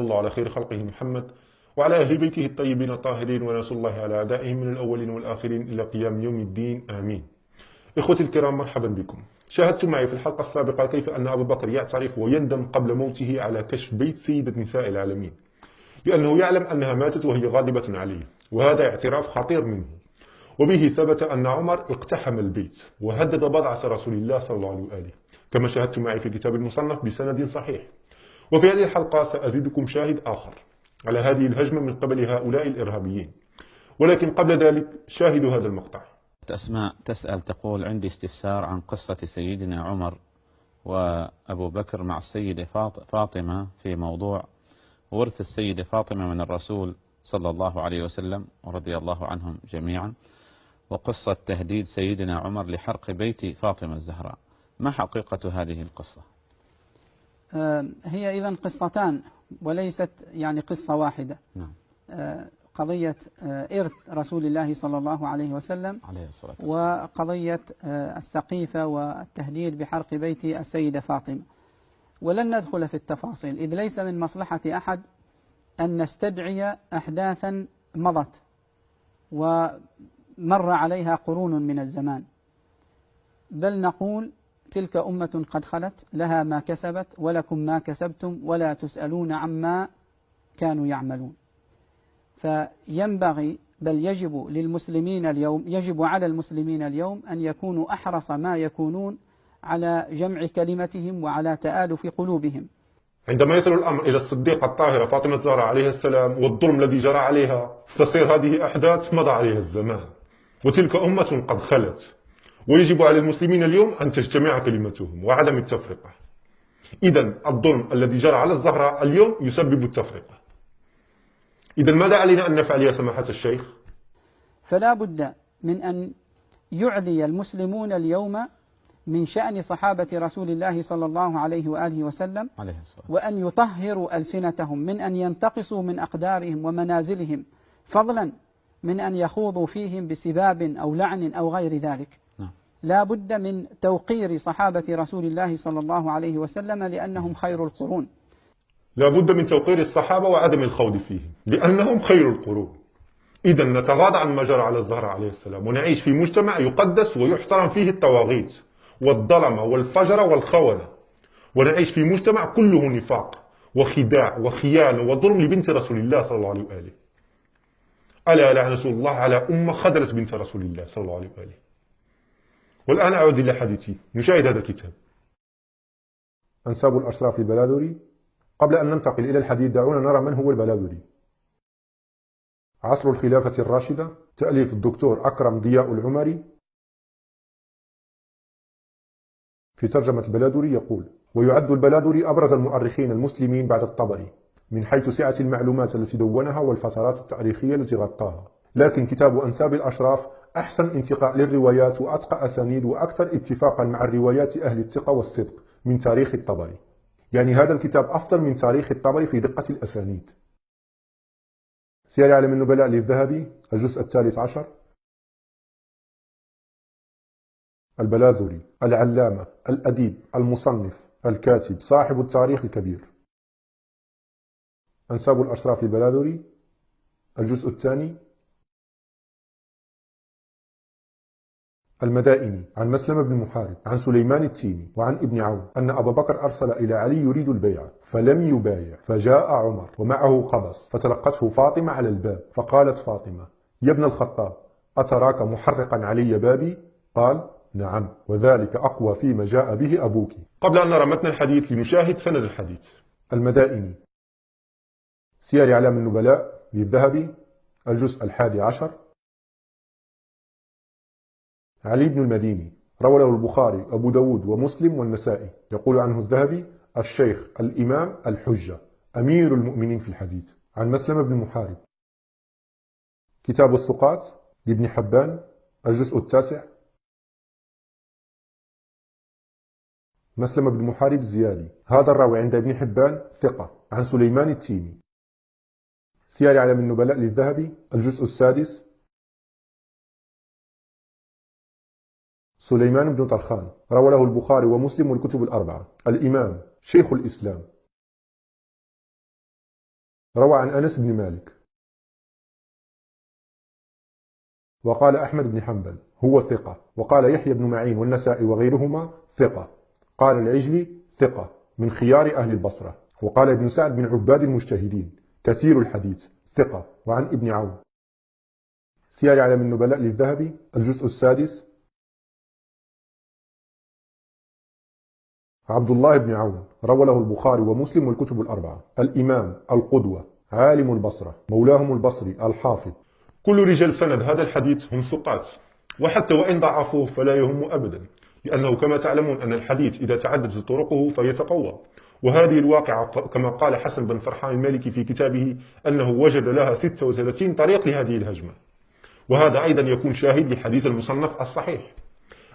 الله على خير خلقه محمد وعلى أهل بيته الطيبين الطاهرين، ونسأل الله على أعدائهم من الأولين والآخرين إلى قيام يوم الدين، آمين. إخوتي الكرام، مرحبا بكم. شاهدتم معي في الحلقة السابقة كيف أن أبا بكر يعترف ويندم قبل موته على كشف بيت سيدة نساء العالمين، لأنه يعلم أنها ماتت وهي غاضبة عليه، وهذا اعتراف خطير منه. وبه ثبت أن عمر اقتحم البيت وهدد بضعة رسول الله صلى الله عليه وآله، كما شاهدتم معي في كتاب المصنف بسند صحيح. وفي هذه الحلقة سأزيدكم شاهد آخر على هذه الهجمة من قبل هؤلاء الإرهابيين، ولكن قبل ذلك شاهدوا هذا المقطع. أسماء تسأل تقول: عندي استفسار عن قصة سيدنا عمر وأبو بكر مع السيدة فاطمة في موضوع ورث السيدة فاطمة من الرسول صلى الله عليه وسلم ورضي الله عنهم جميعا، وقصة تهديد سيدنا عمر لحرق بيت فاطمة الزهراء. ما حقيقة هذه القصة؟ هي إذن قصتان وليست يعني قصة واحدة. نعم. قضية إرث رسول الله صلى الله عليه وسلم عليه الصلاة والسلام، وقضية السقيفة والتهديد بحرق بيت السيدة فاطمة. ولن ندخل في التفاصيل إذ ليس من مصلحة أحد أن نستدعي أحداثا مضت ومر عليها قرون من الزمان، بل نقول: تلك أمة قد خلت لها ما كسبت ولكم ما كسبتم ولا تسألون عما كانوا يعملون. فينبغي بل يجب على المسلمين اليوم أن يكونوا أحرص ما يكونون على جمع كلمتهم وعلى تآلف قلوبهم. عندما يصل الأمر إلى الصديقة الطاهرة فاطمة الزهراء عليها السلام والظلم الذي جرى عليها، تصير هذه أحداث مضى عليها الزمان، وتلك أمة قد خلت، ويجب على المسلمين اليوم أن تجتمع كلمتهم وعدم التفرقة. إذن الظلم الذي جرى على الزهراء اليوم يسبب التفرقة. إذن ماذا علينا أن نفعل يا سماحة الشيخ؟ فلا بد من أن يعلي المسلمون اليوم من شأن صحابة رسول الله صلى الله عليه وآله وسلم، وأن يطهروا ألسنتهم من أن ينتقصوا من أقدارهم ومنازلهم، فضلا من أن يخوضوا فيهم بسباب أو لعن أو غير ذلك. لا بد من توقير صحابة رسول الله صلى الله عليه وسلم لأنهم خير القرون. لا بد من توقير الصحابة وعدم الخوض فيهم لأنهم خير القرون. إذن نتغاضى عن ما جرى على الزهراء عليه السلام، ونعيش في مجتمع يقدس ويحترم فيه الطواغيت والظلمة والفجر والخونة، ونعيش في مجتمع كله نفاق وخداع وخيانة وظلم لبنت رسول الله صلى الله عليه وآله. ألا لعنة الله على أمة خذلت بنت رسول الله صلى الله عليه وآله. والآن أعود إلى حديثي، نشاهد هذا الكتاب. أنساب الأشراف البلاذري. قبل أن ننتقل إلى الحديث دعونا نرى من هو البلاذري. عصر الخلافة الراشدة، تأليف الدكتور أكرم ضياء العمري. في ترجمة البلاذري يقول: ويعد البلاذري أبرز المؤرخين المسلمين بعد الطبري من حيث سعة المعلومات التي دونها والفترات التاريخية التي غطاها، لكن كتاب أنساب الأشراف أحسن انتقاء للروايات وأتقى أسانيد وأكثر اتفاقا مع الروايات أهل الثقة والصدق من تاريخ الطبري. يعني هذا الكتاب أفضل من تاريخ الطبري في دقة الأسانيد. سير أعلام النبلاء للذهبي، الجزء 13. البلاذري العلامة الأديب المصنف الكاتب صاحب التاريخ الكبير. أنساب الأشراف البلاذري، الجزء 2. المدائني عن مسلم بن محارب عن سليمان التيمي وعن ابن عون أن أبا بكر أرسل إلى علي يريد البيعة فلم يبايع، فجاء عمر ومعه قبس فتلقته فاطمة على الباب، فقالت فاطمة: يا ابن الخطاب، أتراك محرقا علي بابي؟ قال: نعم، وذلك أقوى فيما جاء به أبوك. قبل أن نرى متن الحديث لنشاهد سند الحديث. المدائني، سير أعلام النبلاء للذهبي، الجزء 11. علي بن المديني روى له البخاري أبو داود ومسلم والنسائي. يقول عنه الذهبي: الشيخ الإمام الحجة أمير المؤمنين في الحديث. عن مسلم بن محارب. كتاب الثقات لابن حبان، الجزء 9. مسلم بن محارب الزيادي، هذا الراوي عند ابن حبان ثقة، عن سليمان التيمي. سير أعلام النبلاء للذهبي، الجزء 6. سليمان بن طرخان روى له البخاري ومسلم والكتب الأربعة. الإمام شيخ الإسلام. روى عن أنس بن مالك. وقال أحمد بن حنبل هو ثقة، وقال يحيى بن معين والنسائي وغيرهما ثقة، قال العجلي ثقة من خيار أهل البصرة، وقال ابن سعد من عباد المجتهدين كثير الحديث ثقة. وعن ابن عون سير أعلام النبلاء للذهبي الجزء السادس. عبد الله بن عون روى له البخاري ومسلم والكتب الأربعة، الإمام القدوة عالم البصرة مولاهم البصري الحافظ. كل رجال سند هذا الحديث هم ثقات، وحتى وإن ضعفوه فلا يهم أبدا، لأنه كما تعلمون أن الحديث إذا تعددت طرقه فيتقوى، وهذه الواقعة كما قال حسن بن فرحان المالكي في كتابه أنه وجد لها 36 طريق لهذه الهجمة، وهذا أيضا يكون شاهد لحديث المصنف الصحيح.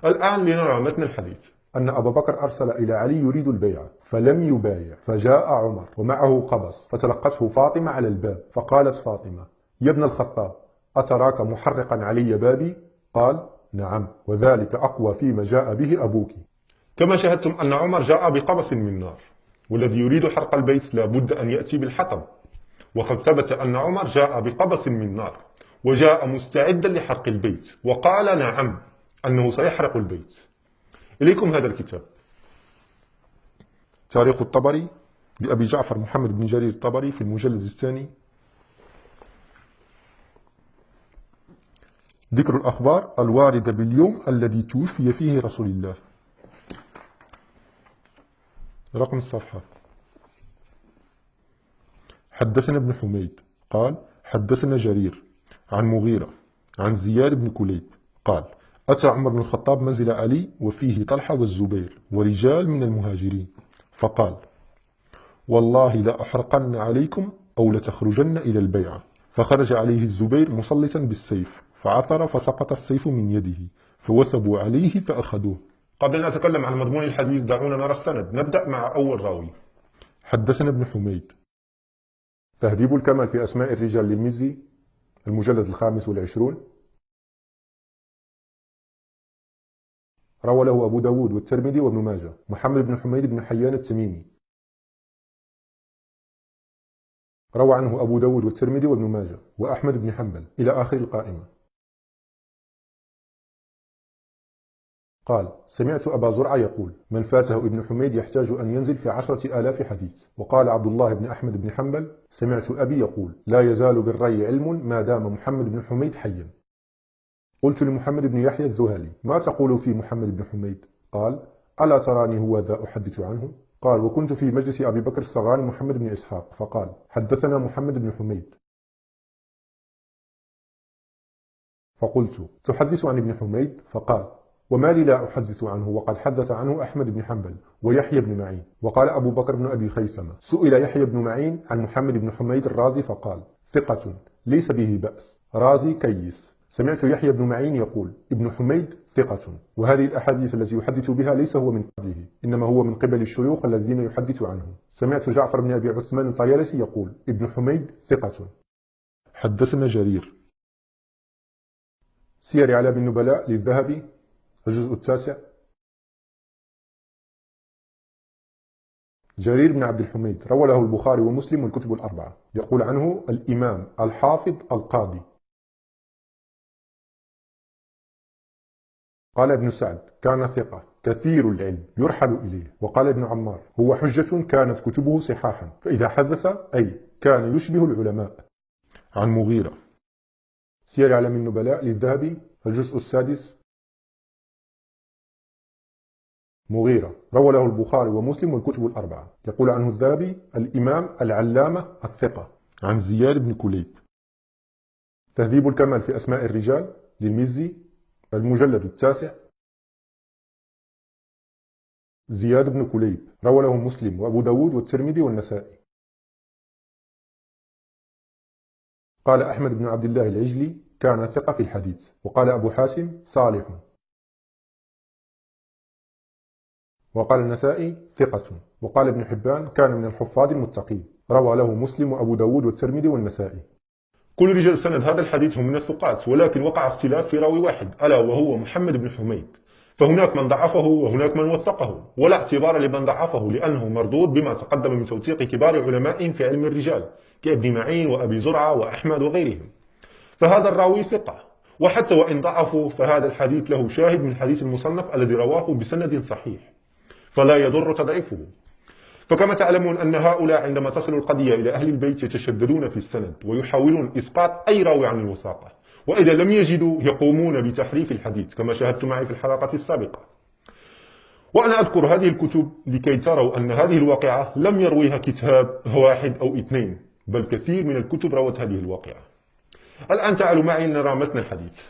الآن لنرى متن الحديث. أن أبا بكر أرسل إلى علي يريد البيعة فلم يبايع، فجاء عمر ومعه قبس فتلقته فاطمة على الباب، فقالت فاطمة يا ابن الخطاب أتراك محرقا علي بابي؟ قال نعم، وذلك أقوى فيما جاء به أبوك. كما شاهدتم أن عمر جاء بقبس من نار، والذي يريد حرق البيت لا بد أن يأتي بالحطب، وقد ثبت أن عمر جاء بقبس من نار وجاء مستعدا لحرق البيت، وقال نعم أنه سيحرق البيت. إليكم هذا الكتاب تاريخ الطبري لأبي جعفر محمد بن جرير الطبري في المجلد الثاني. ذكر الأخبار الواردة باليوم الذي توفي فيه رسول الله. رقم الصفحة. حدثنا ابن حميد قال حدثنا جرير عن مغيرة عن زياد بن كليب قال أتى عمر بن الخطاب منزل علي وفيه طلحة والزبير ورجال من المهاجرين، فقال والله لا أحرقن عليكم أو لتخرجن إلى البيعة. فخرج عليه الزبير مسلطا بالسيف، فعثر فسقط السيف من يده، فوثبوا عليه فأخذوه. قبل أن نتكلم عن مضمون الحديث دعونا نرى السند. نبدأ مع أول راوي. حدثنا ابن حميد. تهذيب الكمال في أسماء الرجال للمزي المجلد 25. روى له أبو داود والترمذي وابن ماجه. محمد بن حميد بن حيان التميمي روى عنه أبو داود والترمذي وابن ماجه وأحمد بن حنبل إلى آخر القائمة. قال سمعت أبا زرعة يقول من فاته ابن حميد يحتاج أن ينزل في 10,000 حديث. وقال عبد الله بن أحمد بن حنبل سمعت أبي يقول لا يزال بالري علم ما دام محمد بن حميد حيا. قلت لمحمد بن يحيى الزهلي ما تقول في محمد بن حميد؟ قال ألا تراني هو ذا أحدث عنه؟ قال وكنت في مجلس أبي بكر الصغاني محمد بن إسحاق، فقال حدثنا محمد بن حميد. فقلت تحدث عن ابن حميد؟ فقال وما لي لا أحدث عنه وقد حدث عنه أحمد بن حنبل ويحيى بن معين. وقال أبو بكر بن أبي خيثمة سئل يحيى بن معين عن محمد بن حميد الرازي فقال ثقة ليس به بأس، رازي كيس. سمعت يحيى بن معين يقول ابن حميد ثقة، وهذه الأحاديث التي يحدث بها ليس هو من قبله، إنما هو من قبل الشيوخ الذين يحدث عنهم. سمعت جعفر بن أبي عثمان الطيالسي يقول ابن حميد ثقة. حدثنا جرير. سير أعلام النبلاء للذهبي الجزء التاسع. جرير بن عبد الحميد روى له البخاري ومسلم والكتب الأربعة، يقول عنه الإمام الحافظ القاضي. قال ابن سعد كان ثقة كثير العلم يرحل إليه. وقال ابن عمار هو حجة كانت كتبه صحاحا، فإذا حدث أي كان يشبه العلماء. عن مغيرة. سير أعلام النبلاء للذهبي الجزء السادس. مغيرة روى له البخاري ومسلم والكتب الأربعة، يقول عنه الذهبي الإمام العلامة الثقة. عن زياد بن كليب. تهذيب الكمال في أسماء الرجال للمزي المجلد التاسع. زياد بن كليب روى له مسلم وأبو داود والترمذي والنسائي. قال أحمد بن عبد الله العجلي كان ثقة في الحديث. وقال أبو حاتم صالح. وقال النسائي ثقة. وقال ابن حبان كان من الحفاظ المتقين. روى له مسلم وأبو داود والترمذي والنسائي. كل رجال سند هذا الحديث هم من الثقات، ولكن وقع اختلاف في راوي واحد ألا وهو محمد بن حميد، فهناك من ضعفه وهناك من وثقه، ولا اعتبار لمن ضعفه لأنه مردود بما تقدم من توثيق كبار علماء في علم الرجال كابن معين وأبي زرعة وأحمد وغيرهم. فهذا الراوي ثقة، وحتى وإن ضعفوا فهذا الحديث له شاهد من حديث المصنف الذي رواه بسند صحيح، فلا يضر تضعيفه. فكما تعلمون أن هؤلاء عندما تصل القضية إلى أهل البيت يتشددون في السند ويحاولون إسقاط أي راوي عن الوثاقة، وإذا لم يجدوا يقومون بتحريف الحديث كما شاهدت معي في الحلقة السابقة. وأنا أذكر هذه الكتب لكي تروا أن هذه الواقعة لم يرويها كتاب واحد أو اثنين، بل كثير من الكتب روت هذه الواقعة. الآن تعالوا معي نرى متن الحديث.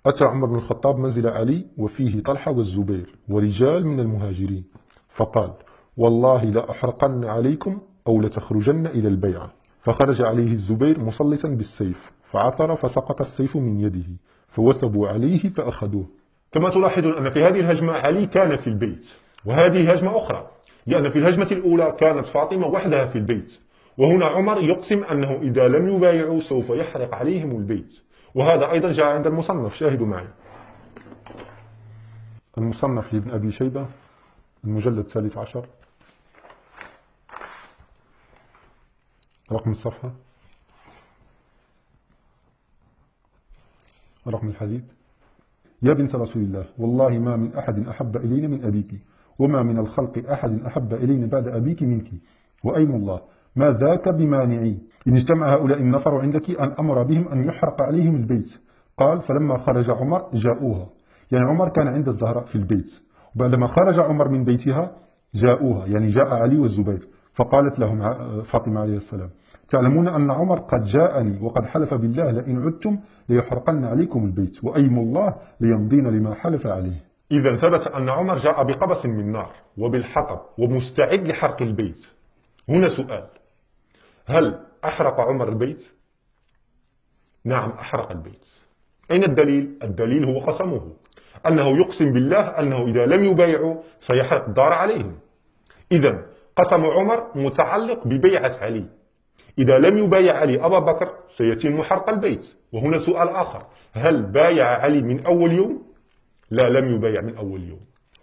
أتى عمر بن الخطاب منزل علي وفيه طلحة والزبير ورجال من المهاجرين، فقال: والله لأحرقن عليكم أو لتخرجن إلى البيعة. فخرج عليه الزبير مسلطا بالسيف، فعثر فسقط السيف من يده، فوثبوا عليه فأخذوه. كما تلاحظون أن في هذه الهجمة علي كان في البيت، وهذه هجمة أخرى، لأن في الهجمة الأولى كانت فاطمة وحدها في البيت، وهنا عمر يقسم أنه إذا لم يبايعوا سوف يحرق عليهم البيت، وهذا أيضا جاء عند المصنف. شاهدوا معي المصنف لابن أبي شيبة المجلد 13، رقم الصفحة، رقم الحديث: يا بنت رسول الله، والله ما من أحد أحب إلينا من أبيك، وما من الخلق أحد أحب إلينا بعد أبيك منك، وأيم الله ما ذاك بمانعي إن اجتمع هؤلاء النفر عندك أن أمر بهم أن يحرق عليهم البيت. قال: فلما خرج عمر جاءوها، يعني عمر كان عند الزهراء في البيت، وبعدما خرج عمر من بيتها جاءوها، يعني جاء علي والزبير، فقالت لهم فاطمة عليه السلام: تعلمون أن عمر قد جاءني وقد حلف بالله لئن عدتم ليحرقن عليكم البيت، وأيم الله ليمضين لما حلف عليه. إذا ثبت أن عمر جاء بقبس من نار وبالحطب ومستعد لحرق البيت. هنا سؤال: هل أحرق عمر البيت؟ نعم، أحرق البيت. أين الدليل؟ الدليل هو قسمه، أنه يقسم بالله أنه إذا لم يبايعوا سيحرق الدار عليهم. إذا قسم عمر متعلق ببيعة علي، إذا لم يبايع علي أبا بكر سيتم حرق البيت. وهنا سؤال آخر: هل بايع علي من أول يوم؟ لا، لم يبايع من أول يوم،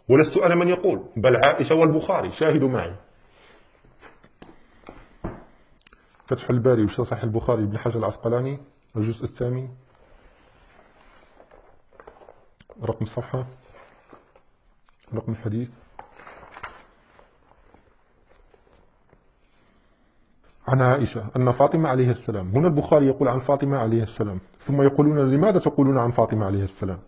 ولست أنا من يقول، بل عائشة والبخاري. شاهدوا معي فتح الباري وشرح صحيح البخاري ابن حجر العسقلاني الجزء الثامن، رقم الصفحة، رقم الحديث: عن عائشة أن فاطمة عليه السلام. هنا البخاري يقول عن فاطمة عليه السلام، ثم يقولون: لماذا تقولون عن فاطمة عليه السلام؟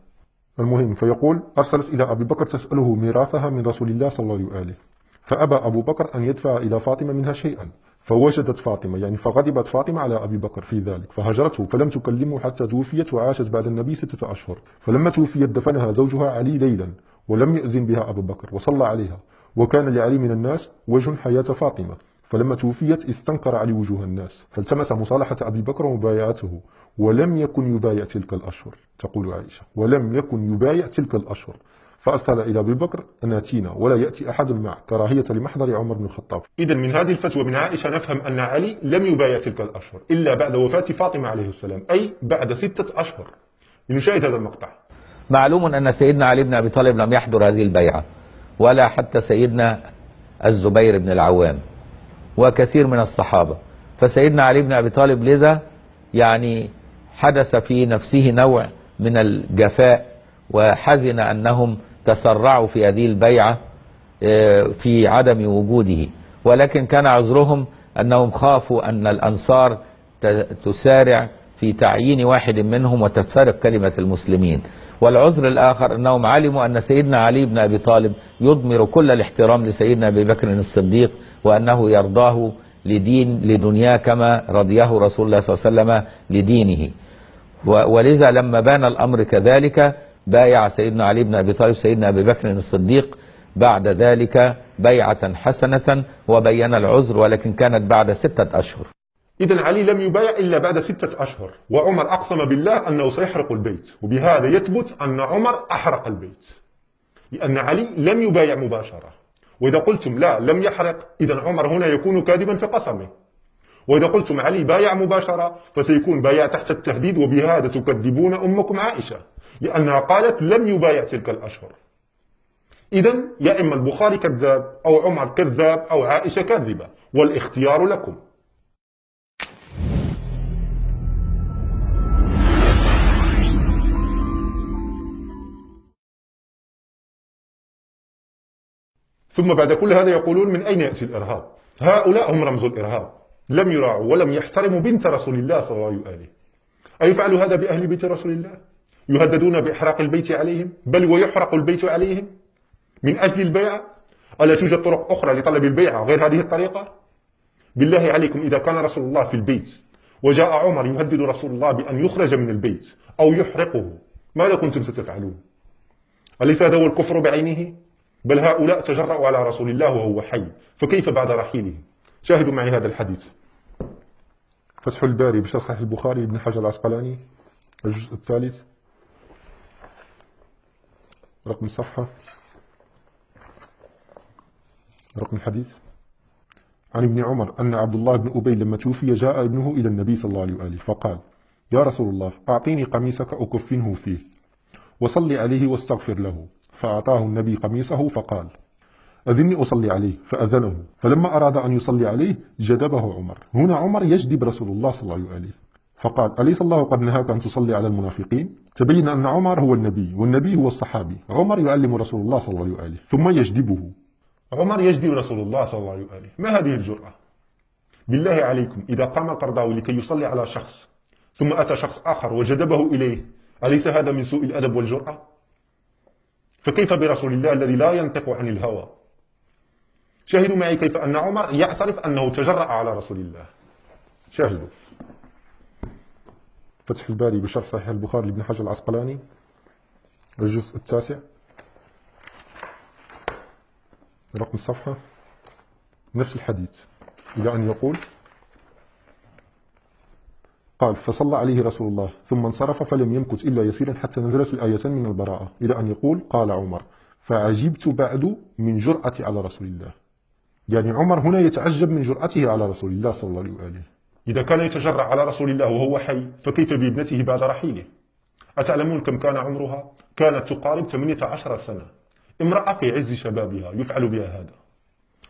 المهم، فيقول: أرسلت إلى أبي بكر تسأله ميراثها من رسول الله صلى الله عليه وآله، فأبى أبو بكر أن يدفع إلى فاطمة منها شيئا، فوجدت فاطمة، يعني فغضبت فاطمة على أبي بكر في ذلك، فهجرته فلم تكلمه حتى توفيت، وعاشت بعد النبي 6 أشهر. فلما توفيت دفنها زوجها علي ليلا، ولم يؤذن بها أبو بكر وصلى عليها، وكان لعلي من الناس وجه حياة فاطمة. فلما توفيت استنكر علي وجوه الناس، فالتمس مصالحة أبي بكر ومبايعته، ولم يكن يبايع تلك الأشهر. تقول عائشة: ولم يكن يبايع تلك الأشهر، فأرسل إلى أبي بكر أن يأتينا ولا يأتي أحد معه، كراهية لمحضر عمر بن الخطاب. إذن من هذه الفتوى من عائشة نفهم أن علي لم يبايع تلك الأشهر إلا بعد وفاة فاطمة عليه السلام، أي بعد 6 أشهر. لنشاهد هذا المقطع. معلوم أن سيدنا علي بن أبي طالب لم يحضر هذه البيعة، ولا حتى سيدنا الزبير بن العوام وكثير من الصحابة. فسيدنا علي بن أبي طالب لذا يعني حدث في نفسه نوع من الجفاء، وحزن أنهم تسرعوا في هذه البيعة في عدم وجوده، ولكن كان عذرهم أنهم خافوا أن الأنصار تسارع في تعيين واحد منهم وتفترق كلمة المسلمين. والعذر الآخر أنهم علموا أن سيدنا علي بن أبي طالب يضمر كل الاحترام لسيدنا أبي بكر الصديق، وأنه يرضاه لدنياه كما رضيه رسول الله صلى الله عليه وسلم لدينه. ولذا لما بان الأمر كذلك بايع سيدنا علي بن أبي طالب سيدنا أبي بكر الصديق بعد ذلك بيعة حسنة، وبين العذر، ولكن كانت بعد 6 أشهر. إذن علي لم يبايع إلا بعد 6 أشهر، وعمر أقسم بالله أنه سيحرق البيت، وبهذا يثبت أن عمر أحرق البيت، لأن علي لم يبايع مباشرة. وإذا قلتم لا لم يحرق، إذن عمر هنا يكون كاذبا في قسمه. وإذا قلتم علي بايع مباشرة فسيكون بايع تحت التهديد، وبهذا تكذبون أمكم عائشة. لأنها قالت لم يبايع تلك الأشهر. إذن يا إما البخاري كذاب أو عمر كذاب أو عائشة كاذبة، والاختيار لكم. ثم بعد كل هذا يقولون من أين يأتي الإرهاب؟ هؤلاء هم رمز الإرهاب، لم يراعوا ولم يحترموا بنت رسول الله صلى الله عليه وآله. أيفعل هذا بأهل بيت رسول الله؟ يهددون بإحراق البيت عليهم، بل ويحرق البيت عليهم من أجل البيعة؟ ألا توجد طرق أخرى لطلب البيعة غير هذه الطريقة؟ بالله عليكم، إذا كان رسول الله في البيت وجاء عمر يهدد رسول الله بأن يخرج من البيت أو يحرقه، ماذا كنتم ستفعلون؟ أليس هذا هو الكفر بعينه؟ بل هؤلاء تجرأوا على رسول الله وهو حي، فكيف بعد رحيله؟ شاهدوا معي هذا الحديث. فتح الباري بشرح صحيح البخاري ابن حجر العسقلاني الجزء الثالث، رقم الصفحة، رقم الحديث. عن ابن عمر أن عبد الله بن أبي لما توفي جاء ابنه إلى النبي صلى الله عليه وآله فقال: يا رسول الله، أعطيني قميصك أكفنه فيه وصلي عليه واستغفر له. فأعطاه النبي قميصه فقال: أذني أصلي عليه. فأذنه، فلما أراد أن يصلي عليه جذبه عمر. هنا عمر يجذب رسول الله صلى الله عليه وآله فقال: أليس الله قد نهاك أن تصلي على المنافقين؟ تبين أن عمر هو النبي والنبي هو الصحابي. عمر يعلم رسول الله صلى الله عليه وآله ثم يجذبه. عمر يجذب رسول الله صلى الله عليه وآله، ما هذه الجرأة؟ بالله عليكم، إذا قام القرضاوي لكي يصلي على شخص ثم أتى شخص آخر وجذبه إليه، أليس هذا من سوء الأدب والجرأة؟ فكيف برسول الله الذي لا ينطق عن الهوى؟ شاهدوا معي كيف أن عمر يعترف أنه تجرأ على رسول الله. شاهدوا. فتح الباري بشرح صحيح البخاري لابن حجر العسقلاني الجزء التاسع، رقم الصفحة، نفس الحديث، إلى أن يقول: قال: فصلى عليه رسول الله ثم انصرف فلم يمكث إلا يسيرا حتى نزلت الآيتان من البراءة، إلى أن يقول: قال عمر: فعجبت بعد من جرأتي على رسول الله. يعني عمر هنا يتعجب من جرأته على رسول الله صلى الله عليه وآله. إذا كان يتجرأ على رسول الله وهو حي، فكيف بابنته بعد رحيله؟ أتعلمون كم كان عمرها؟ كانت تقارب 18 سنة، امرأة في عز شبابها يفعل بها هذا.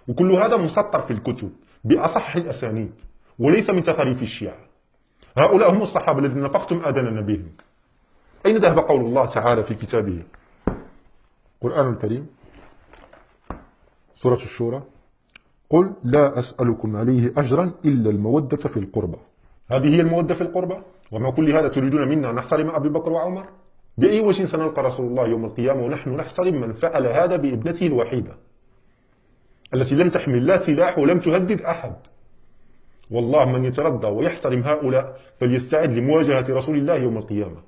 وكل هذا مسطر في الكتب بأصح الأسانيد، وليس من تخاريف الشيعة. هؤلاء هم الصحابة الذين نفقتم آذاننا بهم. أين ذهب قول الله تعالى في كتابه؟ القرآن الكريم، سورة الشورى: قل لا أسألكم عليه أجرا إلا المودة في القربى. هذه هي المودة في القربى؟ ومع كل هذا تريدون منا أن نحترم أبي بكر وعمر؟ بأي وجه سنلقى رسول الله يوم القيامة ونحن نحترم من فعل هذا بابنته الوحيدة التي لم تحمل لا سلاح ولم تهدد أحد؟ والله من يتردى ويحترم هؤلاء فليستعد لمواجهة رسول الله يوم القيامة.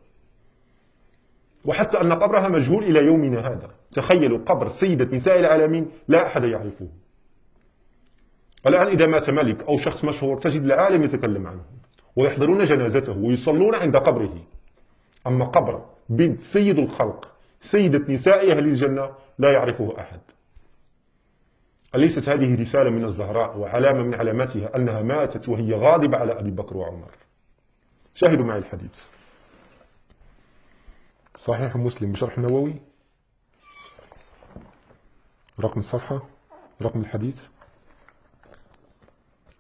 وحتى أن قبرها مجهول إلى يومنا هذا. تخيلوا قبر سيدة نساء العالمين لا أحد يعرفه. الآن إذا مات ملك أو شخص مشهور تجد العالم يتكلم عنه ويحضرون جنازته ويصلون عند قبره. أما قبر بنت سيد الخلق سيدة نساء أهل الجنة لا يعرفه أحد. أليست هذه رسالة من الزهراء وعلامة من علاماتها أنها ماتت وهي غاضبة على أبي بكر وعمر؟ شاهدوا معي الحديث. صحيح مسلم بشرح النووي، رقم الصفحة، رقم الحديث،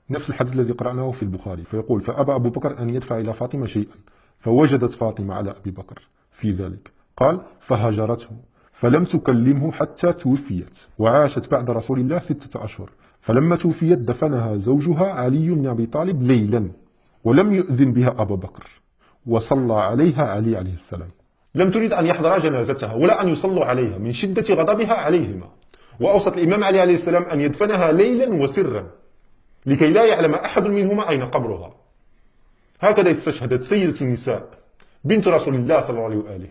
نفس الحديث الذي قرأناه في البخاري. فيقول: فأبى أبو بكر أن يدفع إلى فاطمة شيئا، فوجدت فاطمة على أبي بكر في ذلك. قال: فهجرته فلم تكلمه حتى توفيت، وعاشت بعد رسول الله 6 أشهر. فلما توفيت دفنها زوجها علي بن أبي طالب ليلا، ولم يؤذن بها أبو بكر، وصلى عليها علي عليه السلام. لم تريد أن يحضر جنازتها ولا أن يصلوا عليها من شدة غضبها عليهما، وأوصت الإمام علي عليه السلام أن يدفنها ليلا وسرا لكي لا يعلم أحد منهما أين قبرها. هكذا استشهدت سيدة النساء بنت رسول الله صلى الله عليه وآله.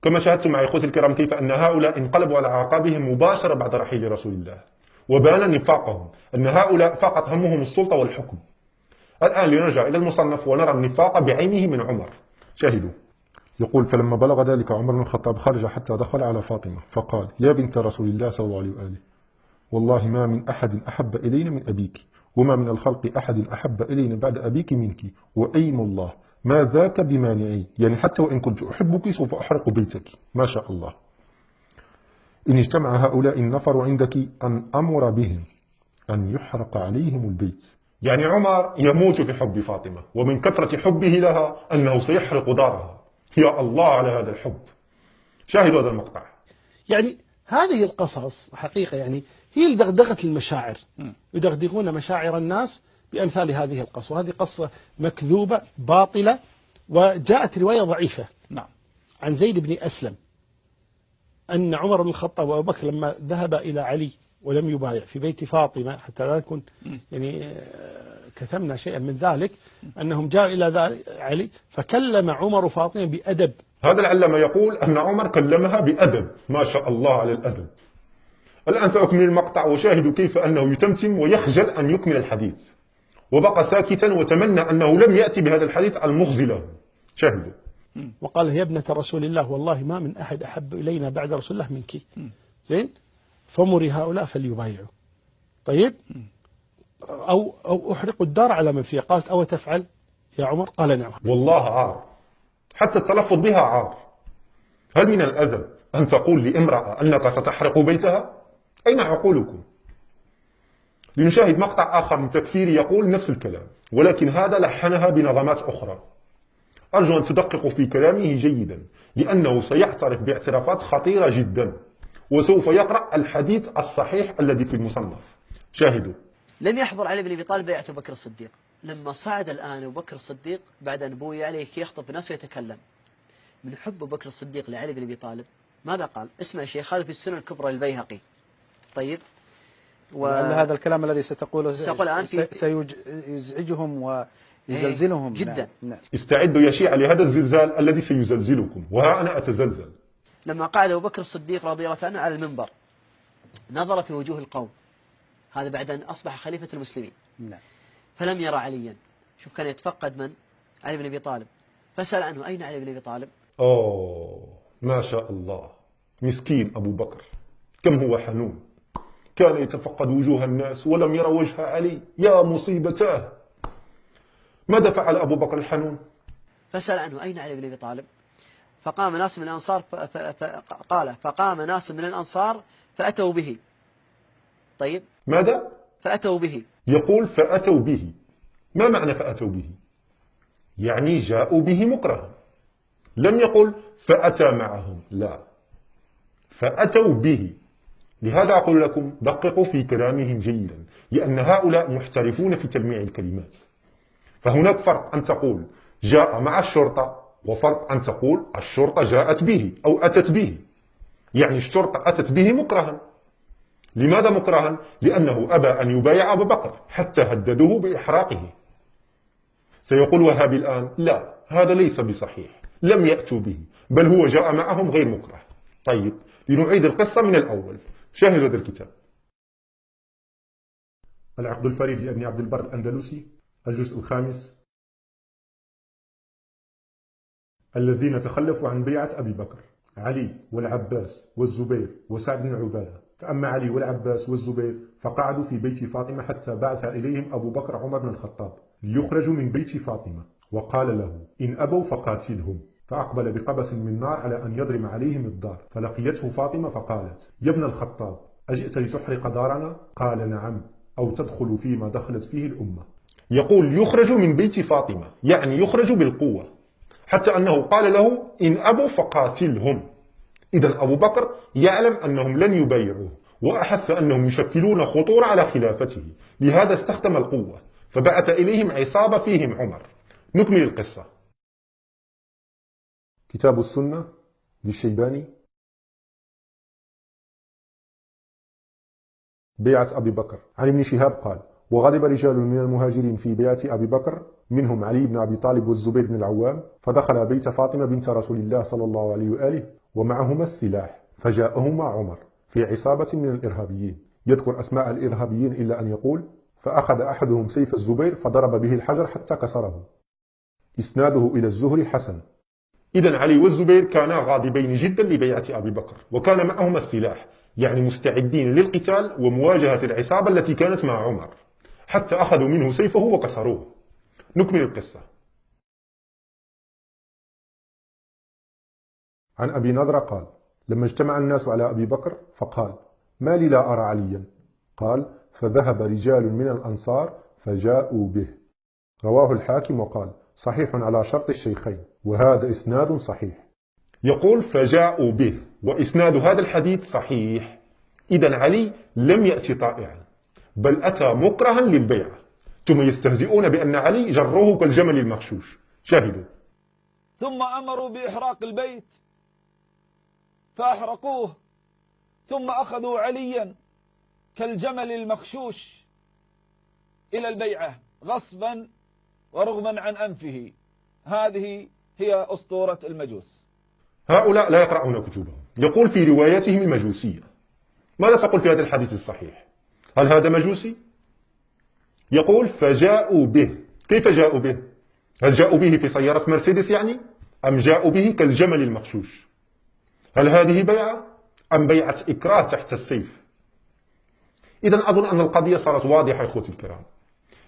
كما شاهدتم مع إخوتي الكرام كيف أن هؤلاء انقلبوا على أعقابهم مباشرة بعد رحيل رسول الله، وبان نفاقهم، أن هؤلاء فقط همهم السلطة والحكم. الآن لنرجع إلى المصنف ونرى النفاق بعينه من عمر. شاهدوا. يقول: فلما بلغ ذلك عمر بن الخطاب خرج حتى دخل على فاطمة فقال: يا بنت رسول الله صلى الله عليه وآله، والله ما من أحد أحب إلينا من أبيك، وما من الخلق أحد أحب إلينا بعد أبيك منك، وأيم الله ما ذاك بمانعي، يعني حتى وإن كنت أحبك سوف أحرق بيتك. ما شاء الله. إن اجتمع هؤلاء النفر عندك أن أمر بهم أن يحرق عليهم البيت. يعني عمر يموت في حب فاطمة، ومن كثرة حبه لها أنه سيحرق دارها. يا الله على هذا الحب. شاهدوا هذا المقطع. يعني هذه القصص حقيقة يعني هي اللي دغدغت المشاعر، يدغدغون مشاعر الناس بأمثال هذه القصة، وهذه قصة مكذوبة باطلة. وجاءت رواية ضعيفة عن زيد بن أسلم أن عمر بن الخطاب وأبو بكر لما ذهب إلى علي ولم يبايع في بيت فاطمة، حتى لا نكون يعني كتمنا شيئا من ذلك، أنهم جاءوا إلى علي فكلم عمر فاطمة بأدب. هذا العلامة يقول أن عمر كلمها بأدب. ما شاء الله على الأدب. الآن سأكمل المقطع وشاهدوا كيف أنه يتمتم ويخجل أن يكمل الحديث، وبقى ساكتا وتمنى أنه لم يأتي بهذا الحديث المخزي له. شاهدوا. وقال: يا ابنة رسول الله والله ما من أحد أحب إلينا بعد رسول الله منك. زين، فمري هؤلاء فليبايعوا. طيب، أو أحرق الدار على من فيها. قالت: أو تفعل يا عمر؟ قال: نعم. والله عار، حتى التلفظ بها عار. هل من الأدب أن تقول لامرأة أنك ستحرق بيتها؟ أين عقولكم؟ لنشاهد مقطع آخر من تكفير يقول نفس الكلام، ولكن هذا لحنها بنغمات أخرى. أرجو أن تدققوا في كلامه جيدا، لأنه سيعترف باعترافات خطيرة جدا، وسوف يقرأ الحديث الصحيح الذي في المصنف. شاهدوا. لم يحضر علي بن أبي طالب بيعة أبو بكر الصديق. لما صعد الآن أبو بكر الصديق بعد أن بوي عليه يخطب الناس ويتكلم، من حب أبو بكر الصديق لعلي بن أبي طالب ماذا قال؟ اسمع يا شيخ، هذا في السنن الكبرى للبيهقي. طيب، هذا الكلام الذي ستقوله سأقول الآن سيزعجهم ويزلزلهم جدا. استعدوا يا شيعة لهذا الزلزال الذي سيزلزلكم، وها أنا أتزلزل. لما قعد أبو بكر الصديق رضي الله عنه على المنبر نظر في وجوه القوم، هذا بعد أن أصبح خليفة المسلمين، فلم يرى عليا. شوف، كان يتفقد من؟ علي بن أبي طالب. فسأل عنه: أين علي بن أبي طالب؟ ما شاء الله، مسكين أبو بكر، كم هو حنون. كان يتفقد وجوه الناس ولم يرى وجه علي. يا مصيبتاه. ماذا فعل أبو بكر الحنون؟ فسأل عنه: أين علي بن أبي طالب؟ فقام ناس من الأنصار فقام ناس من الأنصار فأتوا به. طيب، ماذا؟ فأتوا به. يقول فأتوا به. ما معنى فأتوا به؟ يعني جاءوا به مكرها. لم يقل فأتى معهم، لا، فأتوا به. لهذا أقول لكم دققوا في كلامهم جيدا، لأن هؤلاء محترفون في تلميع الكلمات. فهناك فرق أن تقول جاء مع الشرطة، وفرق أن تقول الشرطة جاءت به أو أتت به. يعني الشرطة أتت به مكرها. لماذا مكرها؟ لأنه أبى أن يبايع أبا بكر حتى هددوه بإحراقه. سيقول وهابي الآن: لا، هذا ليس بصحيح، لم يأتوا به، بل هو جاء معهم غير مكره. طيب، لنعيد القصة من الأول. شاهدوا هذا الكتاب. العقد الفريد لابن عبد البر الأندلسي، الجزء الخامس. الذين تخلفوا عن بيعة أبي بكر: علي والعباس والزبير وسعد بن عبادة. فأما علي والعباس والزبير فقعدوا في بيت فاطمة حتى بعث إليهم أبو بكر عمر بن الخطاب ليخرجوا من بيت فاطمة، وقال له: إن أبوا فقاتلهم. فأقبل بقبس من نار على أن يضرم عليهم الدار، فلقيته فاطمة فقالت: يا ابن الخطاب، أجئت لتحرق دارنا؟ قال: نعم، أو تدخل فيما دخلت فيه الأمة. يقول يخرجوا من بيت فاطمة، يعني يخرجوا بالقوة، حتى أنه قال له: إن أبوا فقاتلهم. إذن أبو بكر يعلم أنهم لن يبايعوه، وأحس أنهم يشكلون خطورة على خلافته، لهذا استخدم القوة، فبعث إليهم عصابة فيهم عمر. نكمل القصة. كتاب السنة للشيباني. بيعة أبي بكر. عن ابن شهاب قال: وغضب رجال من المهاجرين في بيعة أبي بكر، منهم علي بن أبي طالب والزبير بن العوام، فدخل بيت فاطمة بنت رسول الله صلى الله عليه وآله ومعهما السلاح، فجاءهما عمر في عصابة من الإرهابيين، يذكر أسماء الإرهابيين إلا أن يقول: فأخذ أحدهم سيف الزبير فضرب به الحجر حتى كسره. إسناده إلى الزهري حسن. إذن علي والزبير كانا غاضبين جدا لبيعة أبي بكر، وكان معهما السلاح، يعني مستعدين للقتال ومواجهة العصابة التي كانت مع عمر. حتى أخذوا منه سيفه وكسروه. نكمل القصة. عن أبي نضرة قال: لما اجتمع الناس على أبي بكر فقال: ما لي لا أرى عليا؟ قال: فذهب رجال من الأنصار فجاءوا به. رواه الحاكم وقال: صحيح على شرط الشيخين، وهذا إسناد صحيح. يقول فجاءوا به، وإسناد هذا الحديث صحيح. إذن علي لم يأتي طائعا، بل أتى مكرها للبيعة. ثم يستهزئون بأن علي جروه كالجمل المغشوش. شاهدوا. ثم أمروا بإحراق البيت فأحرقوه، ثم أخذوا عليا كالجمل المخشوش إلى البيعة غصبا ورغما عن أنفه. هذه هي أسطورة المجوس. هؤلاء لا يقرؤون كتبهم. يقول في رواياتهم المجوسية. ماذا تقول في هذا الحديث الصحيح؟ هل هذا مجوسي؟ يقول فجاءوا به. كيف جاءوا به؟ هل جاءوا به في سيارة مرسيدس يعني؟ أم جاءوا به كالجمل المخشوش؟ هل هذه بيعة أم بيعة إكراه تحت السيف؟ إذن أظن أن القضية صارت واضحة يا إخوتي الكرام.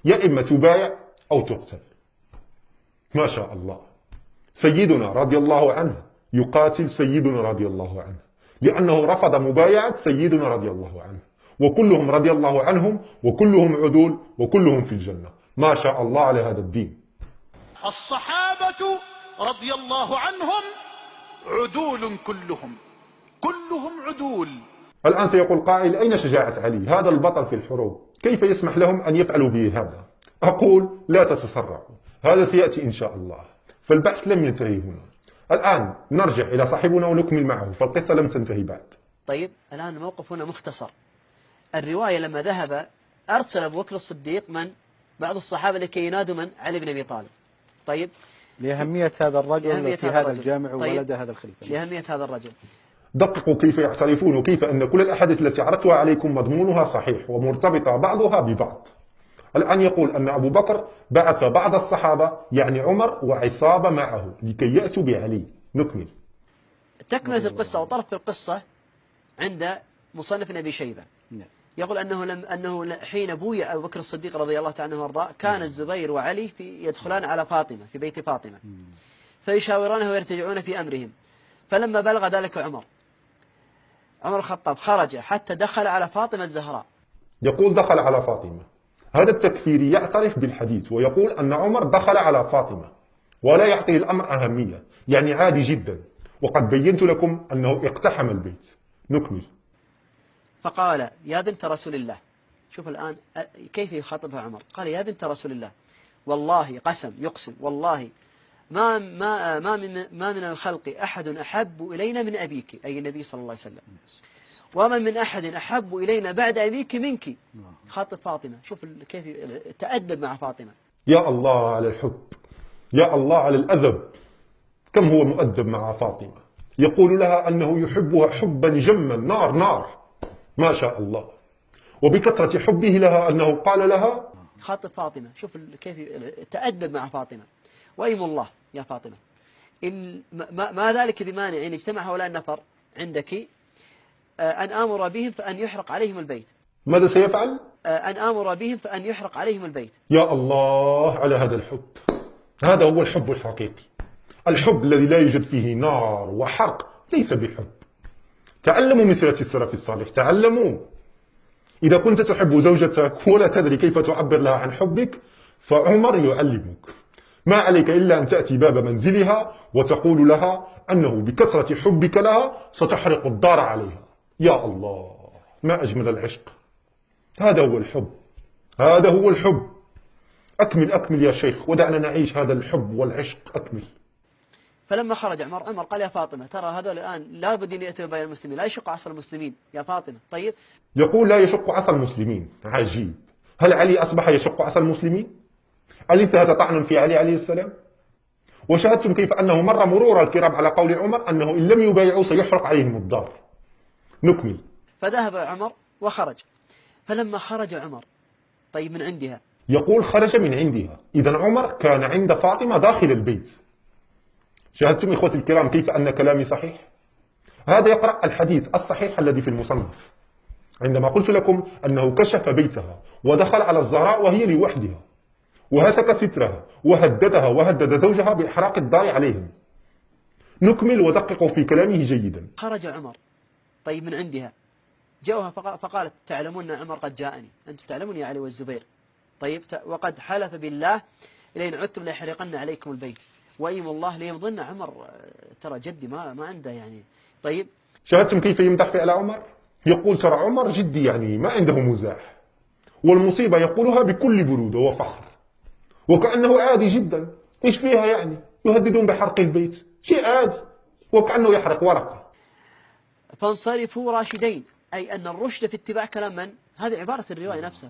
يا إما تبايع أو تقتل. ما شاء الله. سيدنا رضي الله عنه يقاتل سيدنا رضي الله عنه، لأنه رفض مبايعة سيدنا رضي الله عنه، وكلهم رضي الله عنهم، وكلهم عدول، وكلهم في الجنة. ما شاء الله على هذا الدين. الصحابة رضي الله عنهم عدول كلهم عدول. الآن سيقول قائل: أين شجاعة علي؟ هذا البطل في الحروب، كيف يسمح لهم أن يفعلوا به هذا؟ أقول: لا تتسرعوا، هذا سيأتي إن شاء الله. فالبحث لم ينتهي هنا. الآن نرجع إلى صاحبنا ونكمل معه، فالقصة لم تنتهي بعد. طيب الآن الموقف هنا مختصر. الرواية لما ذهب أرسل أبو بكر الصديق بعض الصحابة لكي ينادوا علي بن أبي طالب. طيب لأهمية هذا الرجل في هذا الجامع وولد هذا الخليفة. لأهمية هذا الرجل. دققوا كيف يعترفون، وكيف أن كل الأحاديث التي عرضتها عليكم مضمونها صحيح ومرتبطة بعضها ببعض. الآن يقول أن أبو بكر بعث بعض الصحابة يعني عمر وعصابة معه لكي يأتوا بعلي. نكمل. تكملة القصة وطرف القصة عند مصنف أبي شيبة. يقول أنه حين بويع أبو بكر الصديق رضي الله عنه وارضاه، كان الزبير وعلي يدخلان على فاطمة في بيت فاطمة، فيشاورونه ويرتجعون في أمرهم. فلما بلغ ذلك عمر الخطاب خرج حتى دخل على فاطمة الزهراء. يقول دخل على فاطمة. هذا التكفيري يعترف بالحديث ويقول أن عمر دخل على فاطمة ولا يعطيه الأمر أهمية، يعني عادي جدا، وقد بينت لكم أنه اقتحم البيت. نكمل. فقال: يا بنت رسول الله. شوف الآن كيف يخاطبها عمر. قال: يا بنت رسول الله، والله يقسم والله ما من الخلق أحد أحب إلينا من أبيك، أي النبي صلى الله عليه وسلم، وما من أحد أحب إلينا بعد أبيك منك. خاطب فاطمة. شوف كيف تأدب مع فاطمة. يا الله على الحب، يا الله على الأدب، كم هو مؤدب مع فاطمة. يقول لها أنه يحبها حبا جما، نار. ما شاء الله. وبكثرة حبه لها أنه قال لها: خاطب فاطمة. شوف كيف تأدب مع فاطمة. وأيم الله يا فاطمة، إن ما ذلك بمانع إن اجتمع هؤلاء النفر عندك أن آمر بهم فأن يحرق عليهم البيت. ماذا سيفعل؟ أن آمر بهم فأن يحرق عليهم البيت. يا الله على هذا الحب. هذا هو الحب الحقيقي، الحب الذي لا يوجد فيه نار وحرق، ليس بحب. تعلموا من سيرة السلف الصالح، تعلموا. إذا كنت تحب زوجتك ولا تدري كيف تعبر لها عن حبك، فعمر يعلمك. ما عليك إلا أن تأتي باب منزلها وتقول لها أنه بكثرة حبك لها ستحرق الدار عليها. يا الله، ما أجمل العشق. هذا هو الحب، هذا هو الحب. أكمل يا شيخ، ودعنا نعيش هذا الحب والعشق. أكمل. فلما خرج عمر قال: يا فاطمة، ترى هذول الآن لابد أن يأتوا بين المسلمين، لا يشق عصا المسلمين يا فاطمة. طيب. يقول لا يشق عصا المسلمين. عجيب. هل علي أصبح يشق عصا المسلمين؟ أليس هذا طعن في علي عليه السلام؟ وشاهدتم كيف أنه مر مرور الكرام على قول عمر أنه إن لم يبايعوا سيحرق عليهم الدار. نكمل. فذهب عمر وخرج. فلما خرج عمر طيب من عندها، يقول خرج من عندها. إذن عمر كان عند فاطمة داخل البيت. شاهدتم إخوتي الكرام كيف أن كلامي صحيح؟ هذا يقرأ الحديث الصحيح الذي في المصنف. عندما قلت لكم أنه كشف بيتها ودخل على الزهراء وهي لوحدها وهتك سترها وهددها وهدد زوجها بإحراق الدار عليهم. نكمل ودققوا في كلامه جيدا. خرج عمر طيب من عندها، جاءوها فقالت تعلمون عمر قد جاءني، أنتم تعلمون يا علي والزبير، طيب وقد حلف بالله لئن عدتم ليحرقن عليكم البيت وأيم الله ليمضن عمر، ترى جدي ما عنده يعني. طيب شاهدتم كيف يمدح فعل عمر؟ يقول ترى عمر جدي يعني ما عنده مزاح، والمصيبة يقولها بكل برودة وفخر وكأنه عادي جدا. إيش فيها يعني؟ يهددون بحرق البيت، شيء عادي وكأنه يحرق ورقة. فانصرفوا راشدين، أي أن الرشد في اتباع كلام من؟ هذه عبارة الرواية نفسها،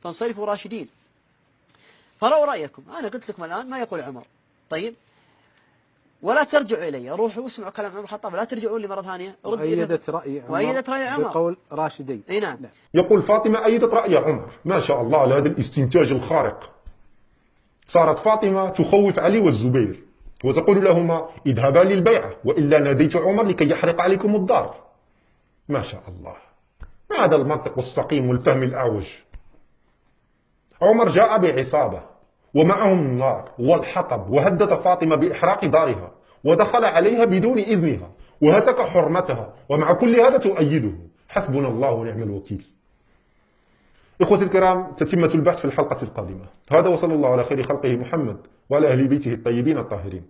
فانصرفوا راشدين. فروا رأيكم، أنا قلت لكم الآن ما يقول عمر. طيب ولا ترجعوا إلي، روحوا واسمعوا كلام عمر الخطاب، لا ترجعوا لي مرة ثانية. وأيدت رأي عمر بقول راشدين. اي نعم. يقول فاطمة أيدت رأي عمر. ما شاء الله على هذا الاستنتاج الخارق. صارت فاطمة تخوف علي والزبير وتقول لهما اذهبا للبيعة وإلا ناديت عمر لكي يحرق عليكم الدار. ما شاء الله، ما هذا المنطق السقيم والفهم الأعوج. عمر جاء بعصابة ومعهم النار والحطب وهدد فاطمة بإحراق دارها ودخل عليها بدون إذنها وهتك حرمتها، ومع كل هذا تؤيده. حسبنا الله ونعم الوكيل. إخوتي الكرام، تتمة البحث في الحلقة القادمة. هذا وصلى الله على خير خلقه محمد وعلى أهل بيته الطيبين الطاهرين.